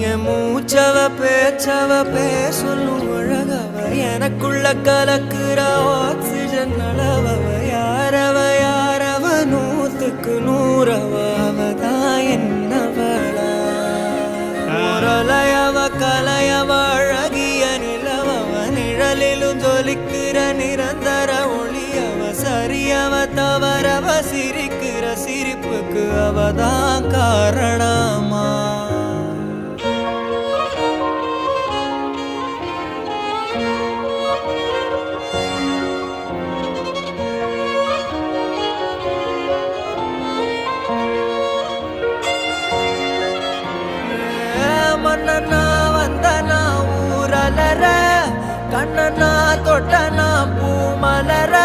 என் மூச்சவ பேச்சவ பேசலும் அழகவ எனக்குள்ள கலக்குற ஆக்சிஜன் அளவவ யாரவ நூத்துக்கு நூறவ அவதான் என்னவளா முரலையவ கலையவ அழகிய நிலவவ நிழலிலும் ஜொலிக்கிற நிரந்தர ஒளியவ சரியவ தவறவ சிரிக்கிற சிரிப்புக்கு அவதான் காரணமா மன்னனா வந்தனா ஊரலர கண்ணனா தொட்டனா பூ மலர